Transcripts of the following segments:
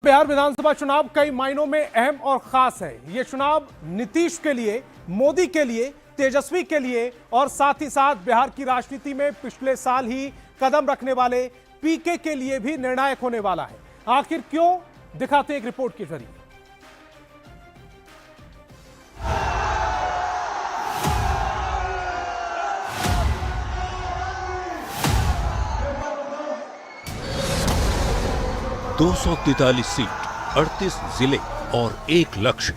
बिहार विधानसभा चुनाव कई मायनों में अहम और खास है। ये चुनाव नीतीश के लिए, मोदी के लिए, तेजस्वी के लिए और साथ ही साथ बिहार की राजनीति में पिछले साल ही कदम रखने वाले पीके के लिए भी निर्णायक होने वाला है। आखिर क्यों, दिखाते एक रिपोर्ट के जरिए। दो 243 सीट, 38 जिले और एक लक्ष्य।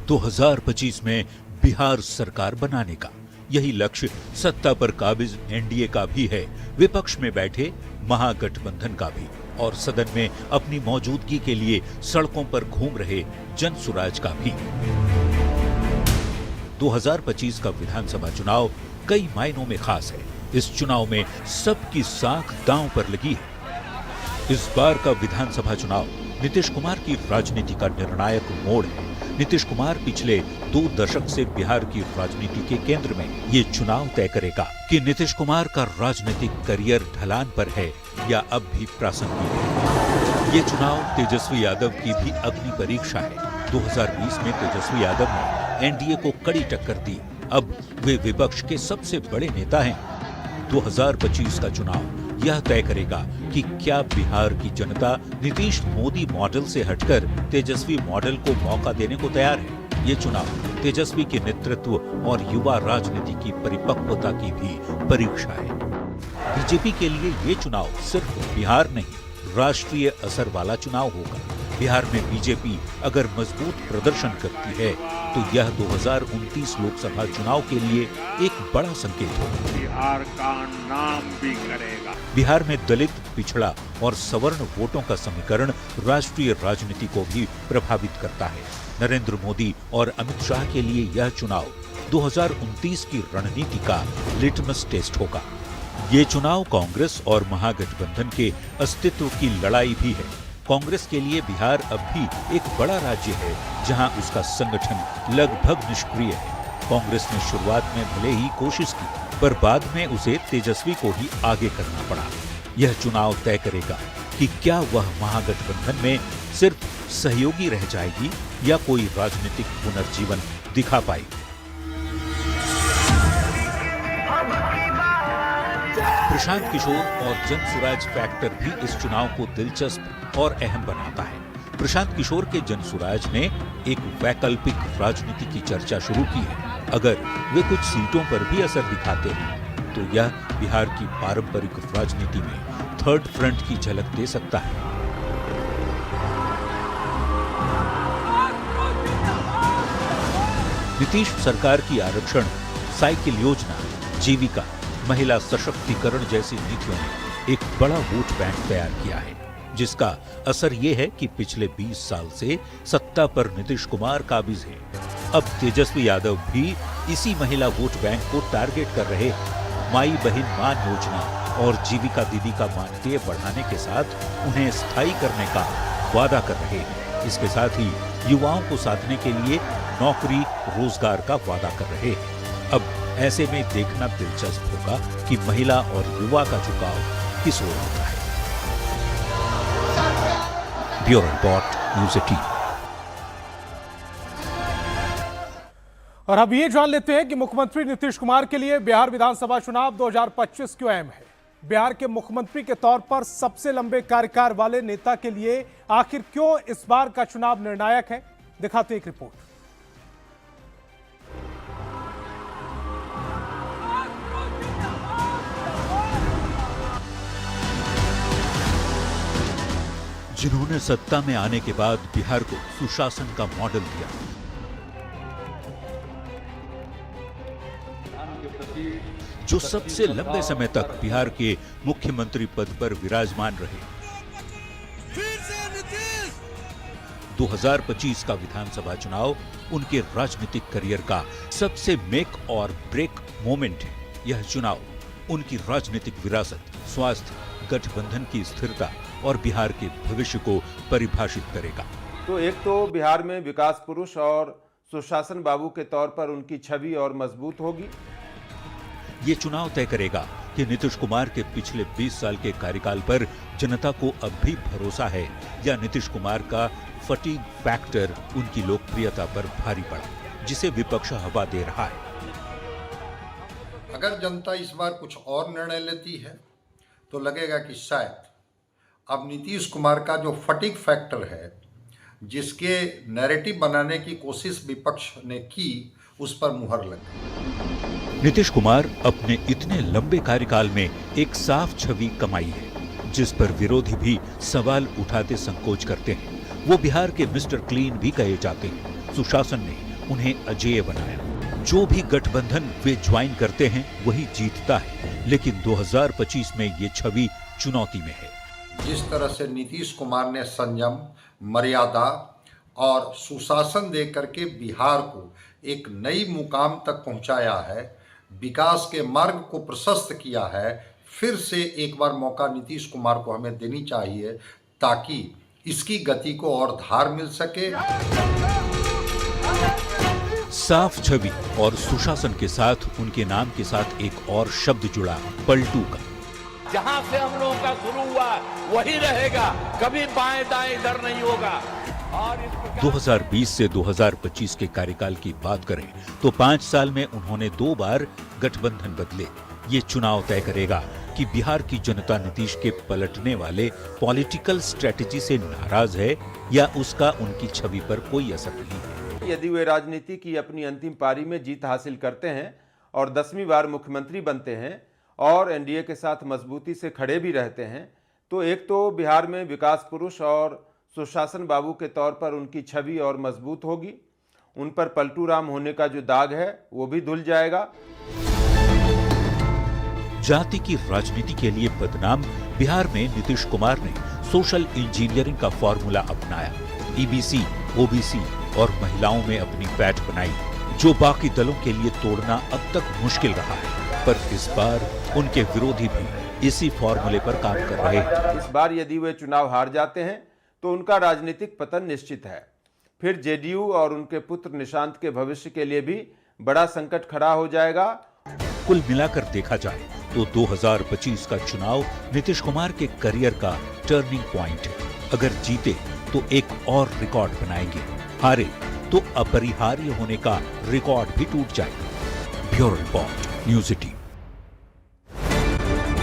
2025 में बिहार सरकार बनाने का यही लक्ष्य सत्ता पर काबिज एनडीए का भी है, विपक्ष में बैठे महागठबंधन का भी, और सदन में अपनी मौजूदगी के लिए सड़कों पर घूम रहे जनसुराज का भी। 2025 का विधानसभा चुनाव कई मायनों में खास है। इस चुनाव में सबकी साख दांव पर लगी है। इस बार का विधानसभा चुनाव नीतीश कुमार की राजनीति का निर्णायक मोड़ है। नीतीश कुमार पिछले 2 दशक से बिहार की राजनीति के केंद्र में। ये चुनाव तय करेगा कि नीतीश कुमार का राजनीतिक करियर ढलान पर है या अब भी प्रासंगिक है। ये चुनाव तेजस्वी यादव की भी अग्नि परीक्षा है। 2020 में तेजस्वी यादव ने एनडीए को कड़ी टक्कर दी। अब वे विपक्ष के सबसे बड़े नेता हैं। 2025 का चुनाव यह तय करेगा कि क्या बिहार की जनता नीतीश मोदी मॉडल से हटकर तेजस्वी मॉडल को मौका देने को तैयार है। ये चुनाव तेजस्वी के नेतृत्व और युवा राजनीति की परिपक्वता की भी परीक्षा है। बीजेपी के लिए ये चुनाव सिर्फ बिहार नहीं, राष्ट्रीय असर वाला चुनाव होगा। बिहार में बीजेपी अगर मजबूत प्रदर्शन करती है तो यह 2029 लोकसभा चुनाव के लिए एक बड़ा संकेत होगा। बिहार का नाम भी करेगा। बिहार में दलित, पिछड़ा और सवर्ण वोटों का समीकरण राष्ट्रीय राजनीति को भी प्रभावित करता है। नरेंद्र मोदी और अमित शाह के लिए यह चुनाव 2029 की रणनीति का लिटमस टेस्ट होगा। ये चुनाव कांग्रेस और महागठबंधन के अस्तित्व की लड़ाई भी है। कांग्रेस के लिए बिहार अब भी एक बड़ा राज्य है जहां उसका संगठन लगभग निष्क्रिय है। कांग्रेस ने शुरुआत में भले ही कोशिश की, पर बाद में उसे तेजस्वी को ही आगे करना पड़ा। यह चुनाव तय करेगा कि क्या वह महागठबंधन में सिर्फ सहयोगी रह जाएगी या कोई राजनीतिक पुनर्जीवन दिखा पाएगी। प्रशांत किशोर और जनसुराज फैक्टर भी इस चुनाव को दिलचस्प और अहम बनाता है। प्रशांत किशोर के जनसुराज ने एक वैकल्पिक राजनीति की चर्चा शुरू की है। अगर वे कुछ सीटों पर भी असर दिखाते हैं तो यह बिहार की पारंपरिक राजनीति में थर्ड फ्रंट की झलक दे सकता है। नीतीश सरकार की आरक्षण, साइकिल योजना, जीविका, महिला सशक्तिकरण जैसी नीतियों ने एक बड़ा वोट बैंक तैयार किया है, जिसका असर यह है कि पिछले 20 साल से सत्ता पर नीतीश कुमार काबिज है। अब तेजस्वी यादव भी इसी महिला वोट बैंक को टारगेट कर रहे हैं। माई बहन मान योजना और जीविका दीदी का मानदेय बढ़ाने के साथ उन्हें स्थायी करने का वादा कर रहे हैं। इसके साथ ही युवाओं को साधने के लिए नौकरी, रोजगार का वादा कर रहे हैं। अब ऐसे में देखना दिलचस्प होगा कि महिला और युवा का झुकाव किस ओर होता है। Bureau report, news 18। और अब ये जान लेते हैं कि मुख्यमंत्री नीतीश कुमार के लिए बिहार विधानसभा चुनाव 2025 क्यों अहम है। बिहार के मुख्यमंत्री के तौर पर सबसे लंबे कार्यकाल वाले नेता के लिए आखिर क्यों इस बार का चुनाव निर्णायक है, दिखाते एक रिपोर्ट। जिन्होंने सत्ता में आने के बाद बिहार को सुशासन का मॉडल दिया, जो सबसे लंबे समय तक बिहार के मुख्यमंत्री पद पर विराजमान रहे। 2025 का विधानसभा चुनाव उनके राजनीतिक करियर का सबसे मेक और ब्रेक मोमेंट है। यह चुनाव उनकी राजनीतिक विरासत, स्वास्थ्य, गठबंधन की स्थिरता और बिहार के भविष्य को परिभाषित करेगा। तो एक तो बिहार में विकास पुरुष और सुशासन बाबू के तौर पर उनकी छवि और मजबूत होगी। ये चुनाव तय करेगा कि नीतीश कुमार के पिछले 20 साल के कार्यकाल पर जनता को अब भी भरोसा है या नीतीश कुमार का फटीग फैक्टर उनकी लोकप्रियता पर भारी पड़ा, जिसे विपक्ष हवा दे रहा है। अगर जनता इस बार कुछ और निर्णय लेती है तो लगेगा कि शायद अब नीतीश कुमार का जो फटीग फैक्टर है, जिसके नैरेटिव बनाने की कोशिश विपक्ष ने की, उस पर मुहर लग गई। नीतीश कुमार अपने इतने लंबे कार्यकाल में एक साफ छवि कमाई है, जिस पर विरोधी भी सवाल उठाते संकोच करते हैं। वो बिहार के मिस्टर क्लीन भी कहे जाते हैं। सुशासन ने उन्हें अजेय बनाया। जो भी गठबंधन वे ज्वाइन करते हैं वही जीतता है, लेकिन 2025 में ये छवि चुनौती में है। जिस तरह से नीतीश कुमार ने संयम, मर्यादा और सुशासन दे करके बिहार को एक नई मुकाम तक पहुंचाया है, विकास के मार्ग को प्रशस्त किया है, फिर से एक बार मौका नीतीश कुमार को हमें देनी चाहिए ताकि इसकी गति को और धार मिल सके। साफ छवि और सुशासन के साथ उनके नाम के साथ एक और शब्द जुड़ा, पलटू का। जहां से हम लोगों का शुरू हुआ वही रहेगा, कभी बाएं दाएं इधर नहीं होगा। और 2020 से 2025 के कार्यकाल की बात करें तो 5 साल में उन्होंने 2 बार गठबंधन बदले। ये चुनाव तय करेगा कि बिहार की जनता नीतीश के पलटने वाले पॉलिटिकल स्ट्रेटेजी से नाराज है या उसका उनकी छवि पर कोई असर नहीं है। यदि वे राजनीति की अपनी अंतिम पारी में जीत हासिल करते हैं और 10वीं बार मुख्यमंत्री बनते हैं और एनडीए के साथ मजबूती से खड़े भी रहते हैं, तो एक तो बिहार में विकास पुरुष और सुशासन बाबू के तौर पर उनकी छवि और मजबूत होगी, उन पर पलटू राम होने का जो दाग है वो भी धुल जाएगा। जाति की राजनीति के लिए बदनाम बिहार में नीतीश कुमार ने सोशल इंजीनियरिंग का फॉर्मूला अपनाया। ईबीसी, ओबीसी और महिलाओं में अपनी पैठ बनाई, जो बाकी दलों के लिए तोड़ना अब तक मुश्किल रहा है। पर इस बार उनके विरोधी भी इसी फॉर्मूले पर काम कर रहे हैं। इस बार यदि वे चुनाव हार जाते हैं तो उनका राजनीतिक पतन निश्चित है। फिर जेडीयू और उनके पुत्र निशांत के भविष्य के लिए भी बड़ा संकट खड़ा हो जाएगा। कुल मिलाकर देखा जाए तो 2025 का चुनाव नीतीश कुमार के करियर का टर्निंग पॉइंट है। अगर जीते तो एक और रिकॉर्ड बनाएंगे, हारे तो अपरिहार्य होने का रिकॉर्ड भी टूट जाएगा। Bureau report, news 18।